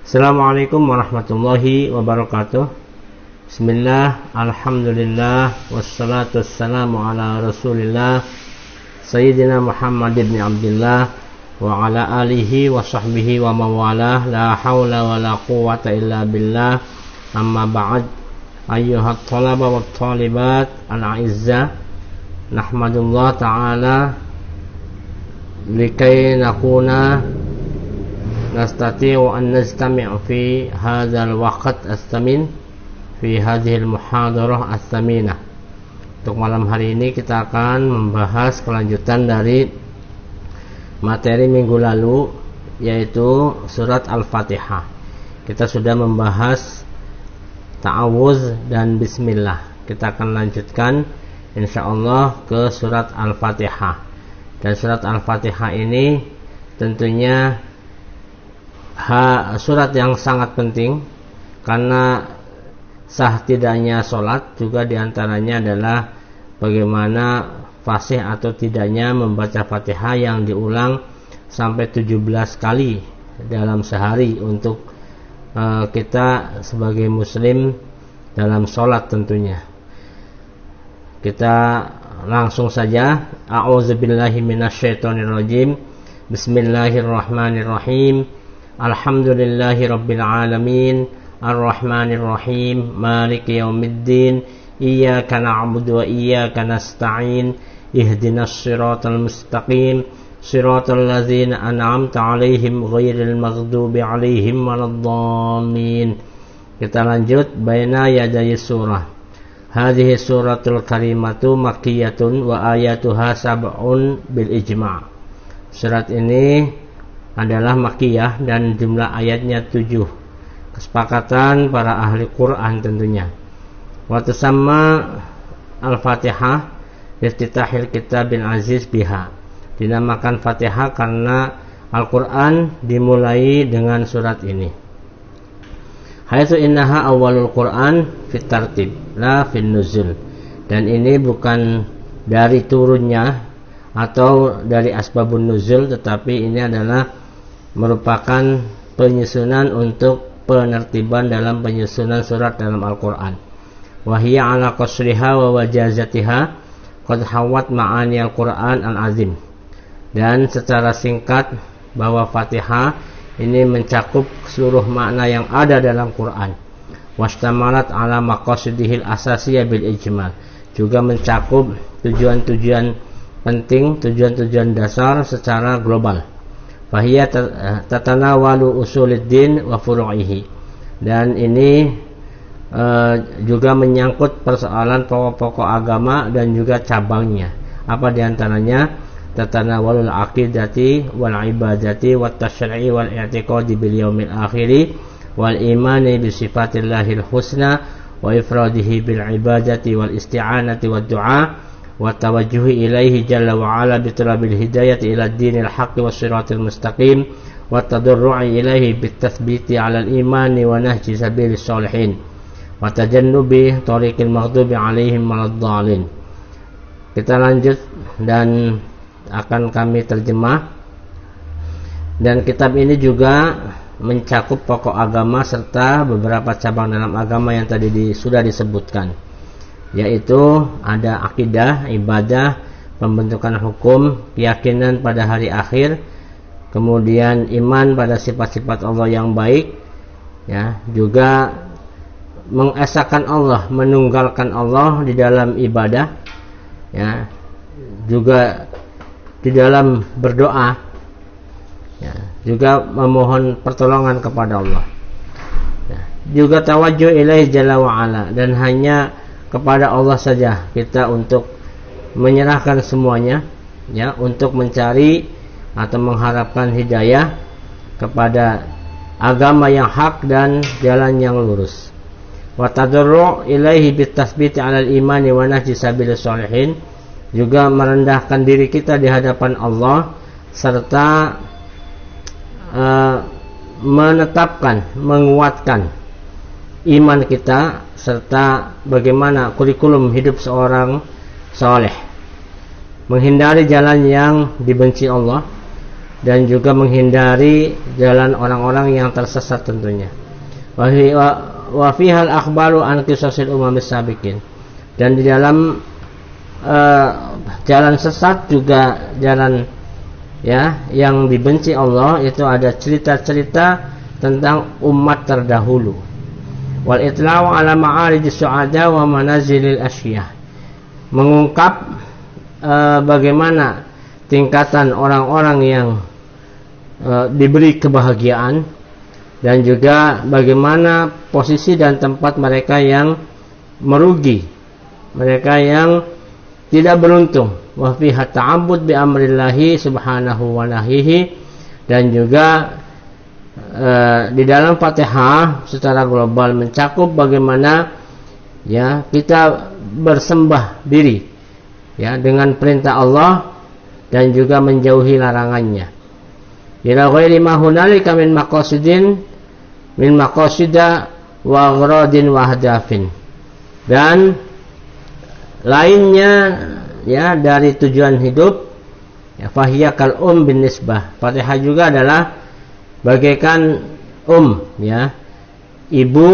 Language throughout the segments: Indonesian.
Assalamualaikum warahmatullahi wabarakatuh. Bismillah, alhamdulillah, wassalatu wassalamu ala rasulillah Sayyidina Muhammad ibn Abdullah wa ala alihi wa sahbihi wa mawalah. La hawla wa la quwwata illa billah. Amma ba'd. Ayyuhat talaba wa talibat al-a'izzah, nahmadullah ta'ala likay nakuna nastati'u an najtami' fi hadzal waqt as-samin fi hadhil muhadarah as-saminah. Untuk malam hari ini kita akan membahas kelanjutan dari materi minggu lalu, yaitu surat Al-Fatihah. Kita sudah membahas ta'awuz dan bismillah. Kita akan lanjutkan insyaallah ke surat Al-Fatihah. Dan surat Al-Fatihah ini tentunya surat yang sangat penting, karena sah tidaknya sholat juga diantaranya adalah bagaimana fasih atau tidaknya membaca Fatihah yang diulang sampai 17 kali dalam sehari untuk kita sebagai muslim dalam sholat tentunya. Kita langsung saja. A'udzubillahi minasyaitonirrajim. Bismillahirrahmanirrahim. Alhamdulillahi rabbil alamin. Ar-Rahmanir-Rahim. Maliki yaumiddin. Iyyaka na'budu wa iyyaka nasta'in. Ihdinas siratal mustaqim. Siratal ladzina an'amta 'alaihim ghairil maghdubi 'alaihim waladdallin. Kita lanjut baina yaday surah. Hadhihi suratul karimatu makkiyatun wa ayatuha sab'un bil ijma'. Surat ini adalah makkiyah dan jumlah ayatnya 7. Kesepakatan para ahli Quran tentunya. Wa tusamma Al-Fatihah iftitahil kitabil aziz biha. Dinamakan Fatihah karena Al-Quran dimulai dengan surat ini. Haitsu innaha awwalul Quran fit tartib la fin nuzul. Dan ini bukan dari turunnya atau dari asbabun nuzul, tetapi ini adalah merupakan penyusunan untuk penertiban dalam penyusunan surat dalam Al-Quran. Wa hiya ala qasriha wa wajazatiha qad hawat ma'ani Al-Quran al-azim. Dan secara singkat bahwa Fatihah ini mencakup seluruh makna yang ada dalam Quran. Wastamalat ala maqasidihil asasiyah bil ijmal. Juga mencakup tujuan-tujuan penting, tujuan-tujuan dasar secara global. Fahiya tatanawalu usuluddin wa furu'ihi. Dan ini juga menyangkut persoalan pokok-pokok agama dan juga cabangnya. Apa diantaranya? Tatanawalul aqidati wal ibadati wat tasyri'i wal i'tiqadi bil yaumil akhiri wal imani bi sifatillahil husna wa ifradihi bil ibadati wal isti'anati wad du'a wa tawajjuhi ilaihi jalla wa ala bi talabil hidayati ila ad-dinil haqqi was siratil mustaqim wa tadarru'i ilaihi bit tathbiti 'ala al imani wa nahji sabilis sholihin wa tajannubi tariqil maghdubi 'alaihim waladdallin. Kita lanjut dan akan kami terjemah. Dan kitab ini juga mencakup pokok agama serta beberapa cabang dalam agama yang tadi sudah disebutkan, yaitu ada akidah, ibadah, pembentukan hukum, keyakinan pada hari akhir, kemudian iman pada sifat-sifat Allah yang baik, ya, juga mengesahkan Allah, menunggalkan Allah di dalam ibadah, ya, juga di dalam berdoa, ya, juga memohon pertolongan kepada Allah, ya, juga tawajjuh ilaihi jalla wa ala, dan hanya kepada Allah saja kita untuk menyerahkan semuanya, ya, untuk mencari atau mengharapkan hidayah kepada agama yang hak dan jalan yang lurus. Wa tadarru ilaihi bitasbiti 'alal imani wa nahji sabilis sholihin. Juga merendahkan diri kita di hadapan Allah serta menetapkan, menguatkan iman kita serta bagaimana kurikulum hidup seorang saleh. Menghindari jalan yang dibenci Allah dan juga menghindari jalan orang-orang yang tersesat tentunya. Wa fihal akhbaru an qisasil umamis sabiqin. Dan di dalam jalan sesat juga jalan yang dibenci Allah, itu ada cerita-cerita tentang umat terdahulu. Wal itla'u ala ma'arijis su'ada wa manazilil asyiyah. Mengungkap bagaimana tingkatan orang-orang yang diberi kebahagiaan, dan juga bagaimana posisi dan tempat mereka yang merugi, mereka yang tidak beruntung. Wa fiha ta'abbud bi amrillahi subhanahu wa nahyihi. Dan juga di dalam Fatihah secara global mencakup bagaimana kita bersembah diri dengan perintah Allah dan juga menjauhi larangannya. Ila ghairi ma hunalika min maqasida wa agradin wa hadafin. Dan lainnya dari tujuan hidup, fahiya kal bin nisbah. Fatihah juga adalah bagaikan ibu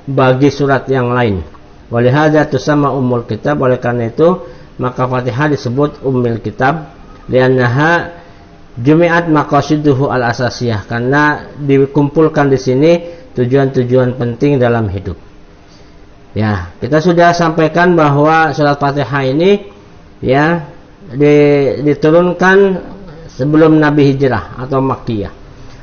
bagi surat yang lain. Walihada tusamma ummul kitab. Oleh karena itu maka Fatihah disebut ummul kitab, liannaha jumi'at maqasiduhu al-asasiyah, karena dikumpulkan di sini tujuan-tujuan penting dalam hidup. Kita sudah sampaikan bahwa surat Fatihah ini diturunkan sebelum Nabi hijrah atau Makkiyah.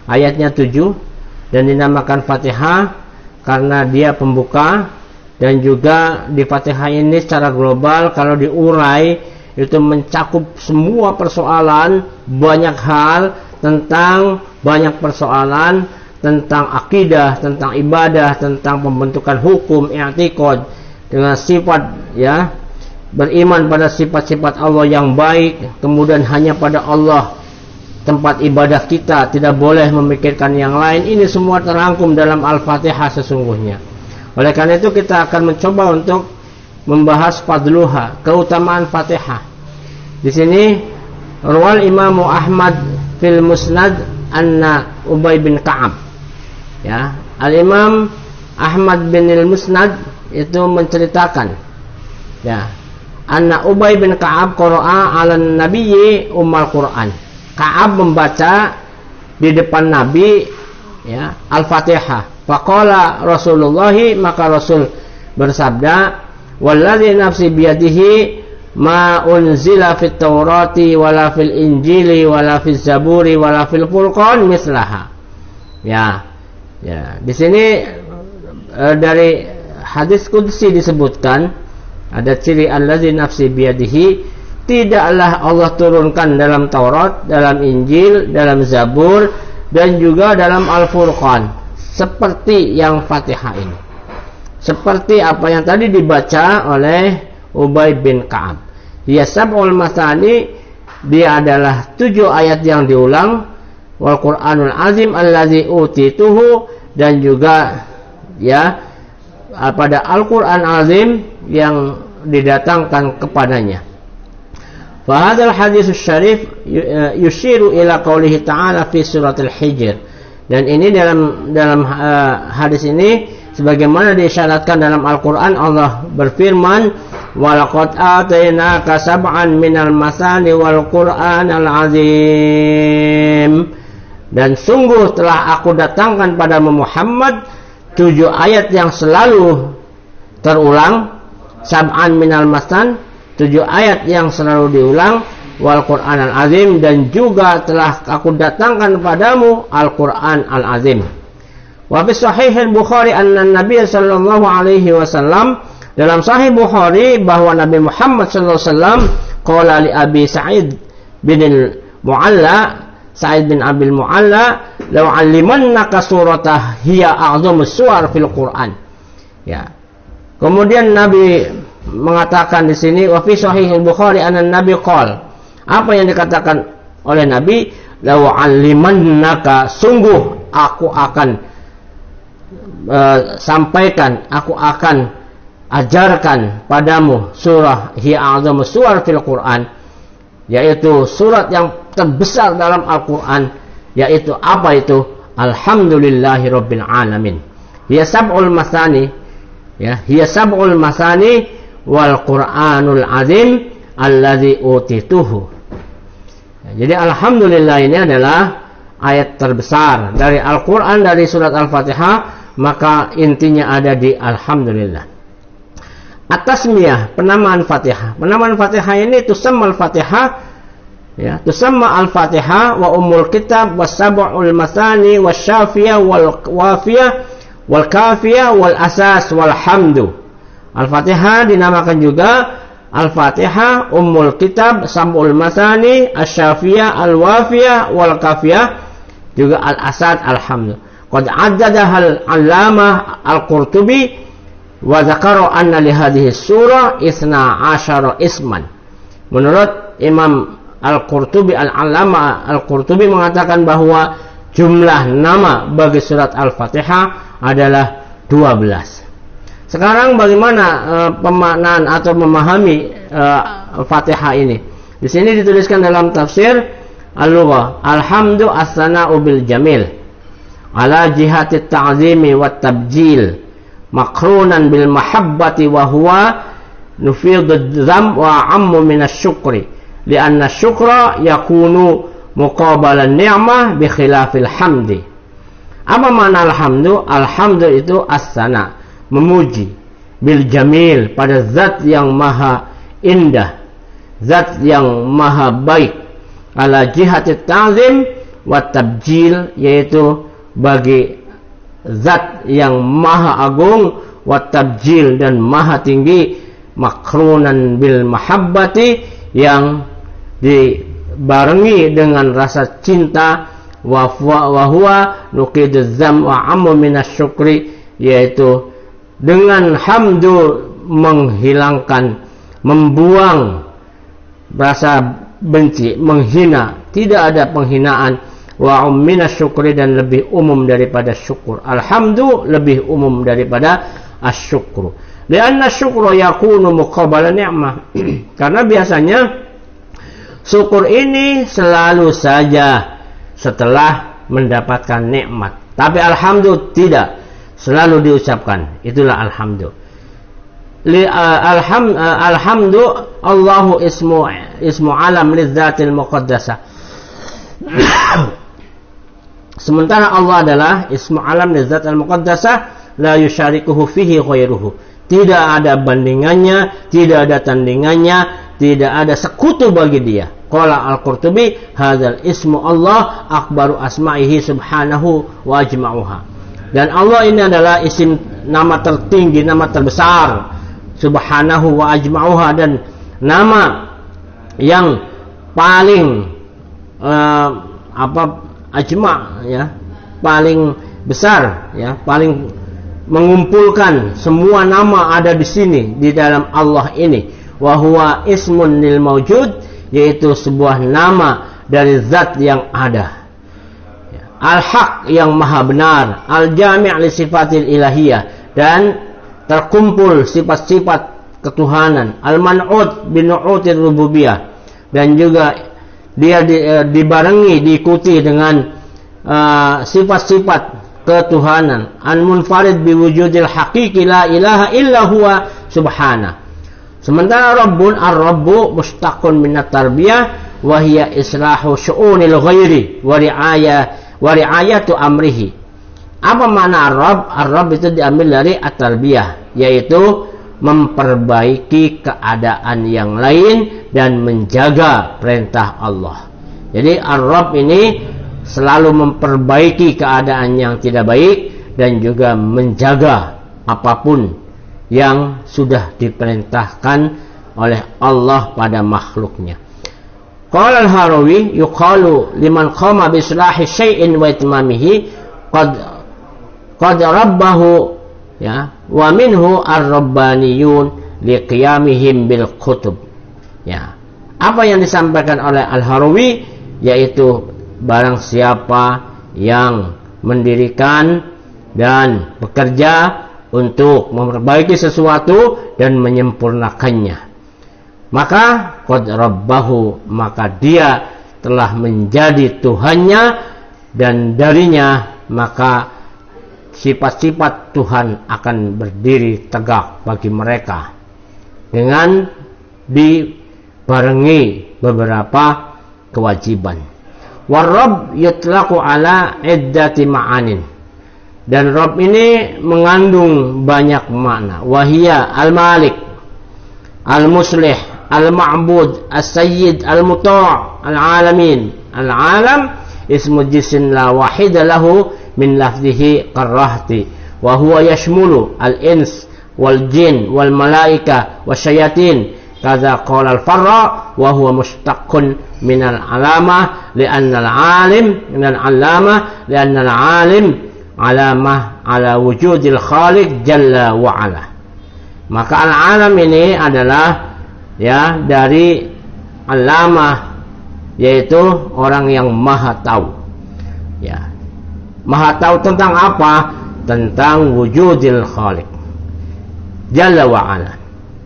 Ayatnya 7 dan dinamakan Fatihah karena dia pembuka. Dan juga di Fatihah ini secara global kalau diurai itu mencakup semua persoalan, banyak hal tentang banyak persoalan tentang akidah, tentang ibadah, tentang pembentukan hukum, i'tiqad, dengan sifat beriman pada sifat-sifat Allah yang baik, kemudian hanya pada Allah tempat ibadah kita, tidak boleh memikirkan yang lain. Ini semua terangkum dalam Al-Fatihah sesungguhnya. Oleh karena itu kita akan mencoba untuk membahas fadluha, keutamaan Fatihah. Di sini rawal Imam Ahmad fil Musnad anna Ubay bin Ka'ab. Al-Imam Ahmad bin al-Musnad itu menceritakan anna Ubay bin Ka'ab qara'a 'alan nabiyyi ummul Qur'an. Ka'ab membaca di depan Nabi Al-Fatihah. Faqala Rasulullah, maka Rasul bersabda, wallazi nafsi biyadihi ma unzila fit Taurati wala fil Injili wala fil Zaburi wala fil Furqan mislaha. Di sini dari hadis qudsi disebutkan ada ciri allazi nafsi biyadihi, tidaklah Allah turunkan dalam Taurat, dalam Injil, dalam Zabur dan juga dalam Al-Furqan seperti yang Fatihah ini, seperti apa yang tadi dibaca oleh Ubay bin Ka'ab. Dia sab'ul masani, dia adalah 7 ayat yang diulang, wal Qur'anul azim allazi utituhu, dan juga pada Al-Qur'an azim yang didatangkan kepadanya. Fa hadzal hadits syarif yushiru ila qoulihi ta'ala fi suratul Hijr. Dan ini dalam hadis ini sebagaimana diisyaratkan dalam Al-Qur'an, Allah berfirman, walaqad atainaka sab'an minal masani wal Qur'anal azim. Dan sungguh telah aku datangkan padamu Muhammad 7 ayat yang selalu terulang, sab'an minal masan, 7 ayat yang selalu diulang, wal Qur'an al-azim, dan juga telah aku datangkan padamu Al-Qur'an al-azim. Wa fi sahih al-Bukhari anna Nabi sallallahu alaihi wasallam, dalam sahih Bukhari bahwa Nabi Muhammad sallallahu alaihi wasallam qala li Abi Sa'id bin al-Mu'alla, Sa'id bin Abil Mu'alla, law 'allimannaka suratah hiya a'dhamus suwar fil Qur'an. Kemudian Nabi mengatakan di sini, wa fi sahih al-Bukhari anna Nabi qala, apa yang dikatakan oleh Nabi, law 'allimannaka, sungguh aku akan sampaikan, aku akan ajarkan padamu surah hiya a'dhamus suwar fil Qur'an, yaitu surat yang terbesar dalam Al-Quran, yaitu apa itu? Alhamdulillahirabbil alamin. Hiya sab'ul masani, ya, hiya sab'ul masani wal Qur'anul azim alladzi utituhu. Jadi alhamdulillah ini adalah ayat terbesar dari Al-Quran, dari surat Al-Fatihah, maka intinya ada di alhamdulillah. At-tasmiyah, penamaan Fatihah. Penamaan Fatihah ini tusamma Al-Fatihah, ya, tusamma Al-Fatihah wa ummul kitab was sab'ul masani wasyafiyah wal wafiyah wal kafiyah wal asas wal hamdu. Al-Fatihah dinamakan juga Al-Fatihah, ummul kitab, sab'ul masani, asyafiyah, al-wafiyah wal kafiyah, juga al-asad, alhamdu. Qad addadaha al-allamah al-Qurtubi wa dzakara anna li hadhihi surah 12 isman. Menurut Imam Al-Qurtubi, al-allamah al-Qurtubi mengatakan bahwa jumlah nama bagi surat Al-Fatihah adalah 12. Sekarang bagaimana pemaknaan atau memahami Al-Fatihah ini? Di sini dituliskan dalam tafsir Al-Lughah, alhamdu as-sana'u bil jamil ala jihati ta'zimi wat tabjil makrunan bil mahabbati wa huwa nufidu dzam wa ammu minasy syukri li'anna syukra yakunu muqabalan ni'mah bi khilafil hamdi. Apa makna alhamdu? Alhamdu itu as-sana', memuji, bil jamil, pada zat yang maha indah, zat yang maha baik, ala jihati ta'zim wa tabjil, yaitu bagi zat yang maha agung, wa tabjil, dan maha tinggi, makrunan bil mahabbati, yang dibarengi dengan rasa cinta, wa huwa nuqidu dzam wa ammu minas syukri, yaitu dengan hamdu menghilangkan, membuang rasa benci, menghina, tidak ada penghinaan, wa minas syukri, dan lebih umum daripada syukur. Alhamdu lebih umum daripada asyukru. Lianna syukru yakunu muqabala ni'mah. Karena biasanya syukur ini selalu saja setelah mendapatkan nikmat. Tapi alhamdu tidak selalu diucapkan. Itulah alhamdu. Alhamdu Allahu ismu alam lidzatil muqaddasah. Sementara Allah adalah ismu alam lidzatil muqaddasah, la yusyarikuhu fihi ghairuhu. Tidak ada bandingannya, tidak ada tandingannya, tidak ada sekutu bagi dia. Qala Al-Qurtubi, hadzal ismu Allah akbaru asma'ihi subhanahu wa ajma'uha. Dan Allah ini adalah isim, nama tertinggi, nama terbesar, subhanahu wa ajma'uha, dan nama yang paling ajma', ya, paling besar, ya, paling mengumpulkan semua nama ada di sini, di dalam Allah ini. Wa huwa ismun lil mawjud, yaitu sebuah nama dari zat yang ada. Al-Haq, yang maha benar, Al-Jami' li sifatil ilahiyah, dan terkumpul sifat-sifat ketuhanan, Al-Man'ud bin nu'utir rububiyah, dan juga dia dibarengi, diikuti dengan sifat-sifat ketuhanan, Al-Munfarid bi wujudil haqiqi la ilaha illa huwa subhana. Sementara Rabbun, ar-Rabbu mustaqun minat tarbiyah wa hiya islahu syu'unil ghairi wa ri'ayatu amrihi. Apa makna ar-Rabb? Ar-Rabb itu diambil dari at-tarbiyah, yaitu memperbaiki keadaan yang lain dan menjaga perintah Allah. Jadi ar-Rabb ini selalu memperbaiki keadaan yang tidak baik dan juga menjaga apapun yang sudah diperintahkan oleh Allah pada makhluknya. Qala al-Harawi, yuqalu liman qama bi islahi syai'in wa itmamihi qad rabbahu, ya, wa minhu ar-rabbaniyun liqiyamihim bil kutub. Ya. Apa yang disampaikan oleh Al-Harawi, yaitu barang siapa yang mendirikan dan bekerja untuk memperbaiki sesuatu dan menyempurnakannya, maka qad rabbahu, maka dia telah menjadi Tuhannya, dan darinya maka sifat-sifat Tuhan akan berdiri tegak bagi mereka dengan dibarengi beberapa kewajiban. War-Rabb yutlaqu ala iddati ma'anin, dan Rabb ini mengandung banyak makna. Wahia al-Malik, al-Muslih, al-Ma'bud, as-Sayyid, al-Muta', al-Alamin. Al-Alam ismu jisin la wahida lahu min lafzihi karrahti, wa huwa yashmulu al-ins wal jin wal malaika wasyayatin. Kaza qala al-Farra wa huwa mustaqqun min al-alamah li'anna al-alim min al-alamah li'anna al-alim alamah ala wujudil khaliq jalla wa ala. Maka al-alam ini adalah dari alamah, yaitu orang yang maha tahu. Maha tahu tentang apa? Tentang wujudil khaliq jalla wa ala.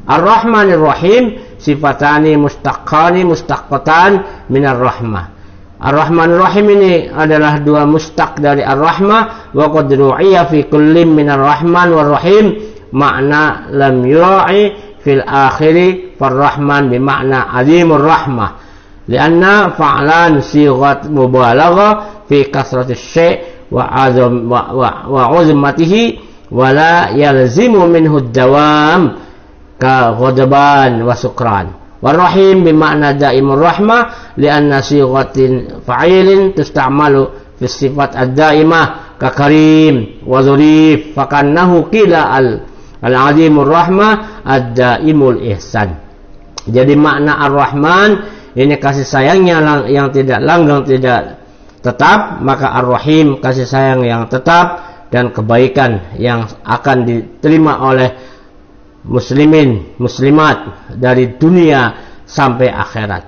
Ar-Rahmanir Rahim sifatani mustaqqani mustaqqatan minar rahmah. Ar-Rahmanir Rahim ini adalah dua mustaq dari Ar-Rahmah, wa qad ru'iya fi kullin minar Rahman war Rahim makna lam yura'i fil akhiri far-Rahman bimakna azimur rahmah, lianna fa'lan sighat mubalagha fi kasratis syai' wa uzmatihi wa la yalzimu minhu ad-dawam ka ghadaban wa sukran. War-Rahim bimakna daimur rahmah lianna sighatin fa'ilin tusta'malu fi sifat ad-daimah ka karim wa dzurif, fakannahu qila al-azimur rahmah ad-daimul ihsan. Jadi makna Ar-Rahman ini kasih sayangnya yang tidak langgeng, tidak tetap, maka Ar-Rahim kasih sayang yang tetap dan kebaikan yang akan diterima oleh muslimin muslimat dari dunia sampai akhirat.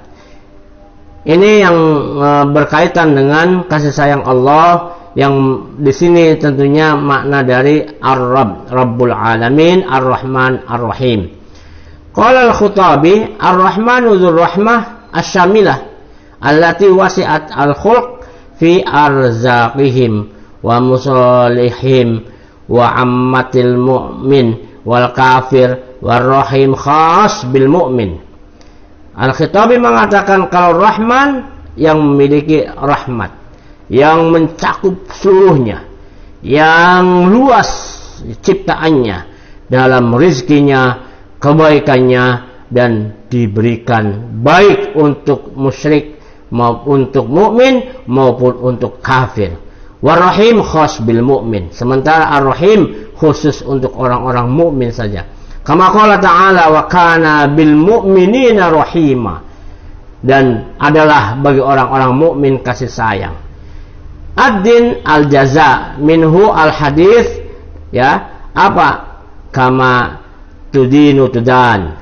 Ini yang berkaitan dengan kasih sayang Allah, yang di sini tentunya makna dari Ar-Rabb, Rabbul Alamin, Ar-Rahman, Ar-Rahim. Qala al-Khutabi, Ar-Rahmanu dzur rahmah asy-syamilah allati wasi'at al-khulq fi arzaqihim wa musalihim wa ammatil mu'min wal kafir war rahim khas bil mu'min. Al-Khitabi mengatakan kalau Rahman yang memiliki rahmat yang mencakup seluruhnya, yang luas ciptaannya, dalam rizkinya, kebaikannya, dan diberikan baik untuk musyrik maupun untuk mukmin maupun untuk kafir. War-Rahim khas bil mu'min, sementara Ar-Rahim khusus untuk orang-orang mukmin saja. Kama qala ta'ala wa kana bil mu'minina rahima, dan adalah bagi orang-orang mukmin kasih sayang. Ad-din al-jaza minhu al-hadis, apa? Kama tudinu tudan,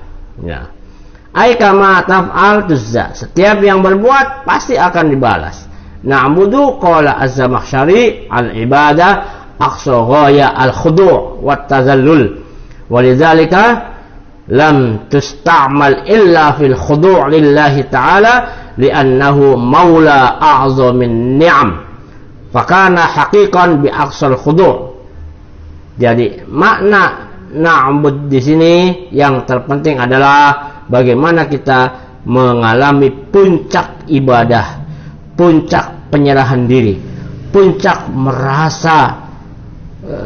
ai kama taf'al tuzza, setiap yang berbuat pasti akan dibalas. Na'budu qala az-Zamakhsyari al-ibadah aqsa ghaya al-khudu' wat tazallul, walidzalika lam tusta'mal illa fil khudu' lillahi ta'ala li'annahu maula a'zamin ni'am fakana haqiqan bi aqsal khudu'. Jadi makna na'bud di sini yang terpenting adalah bagaimana kita mengalami puncak ibadah, puncak penyerahan diri, puncak merasa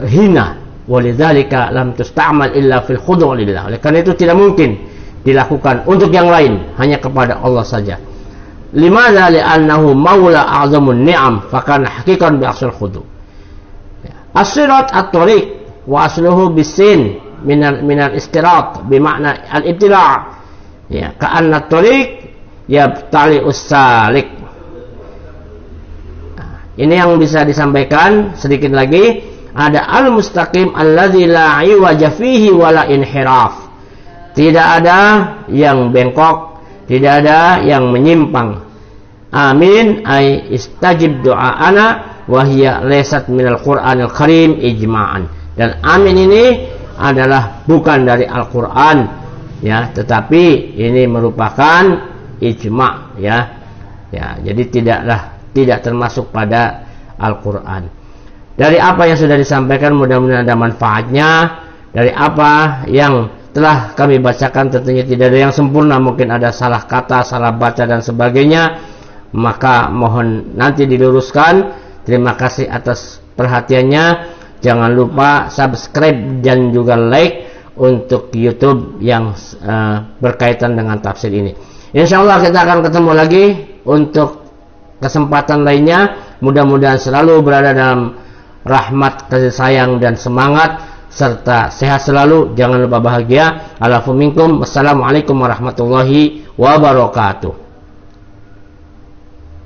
hina. Walidzalika lam tusta'mal illa fil khudu' lillah. Oleh karena itu tidak mungkin dilakukan untuk yang lain, hanya kepada Allah saja. Limadza li'annahu maula a'zamun ni'am fakana haqiqan bi aqsal khudu'. As-sirat at-tariq wa asluhu bisin minal istirat bimakna al-ibtila'. Ka'anna at-tariq yabtali us-salik. Ini yang bisa disampaikan sedikit lagi. Ada al-mustaqim alladzi la iwaja fihi wala inhiraf. Tidak ada yang bengkok, tidak ada yang menyimpang. Amin ay istajib doa'ana wa hiya laysat minal Qur'anil Karim ijma'an. Dan amin ini adalah bukan dari Al-Qur'an, ya, tetapi ini merupakan ijma, ya. Ya, jadi tidak termasuk pada Al-Qur'an. Dari apa yang sudah disampaikan mudah-mudahan ada manfaatnya. Dari apa yang telah kami bacakan tentunya tidak ada yang sempurna, mungkin ada salah kata, salah baca dan sebagainya, maka mohon nanti diluruskan. Terima kasih atas perhatiannya. Jangan lupa subscribe dan juga like untuk YouTube yang berkaitan dengan tafsir ini. Insyaallah kita akan ketemu lagi untuk kesempatan lainnya. Mudah-mudahan selalu berada dalam rahmat, kasih sayang dan semangat, serta sehat selalu. Jangan lupa bahagia. Alafu minkum. Wassalamualaikum warahmatullahi wabarakatuh.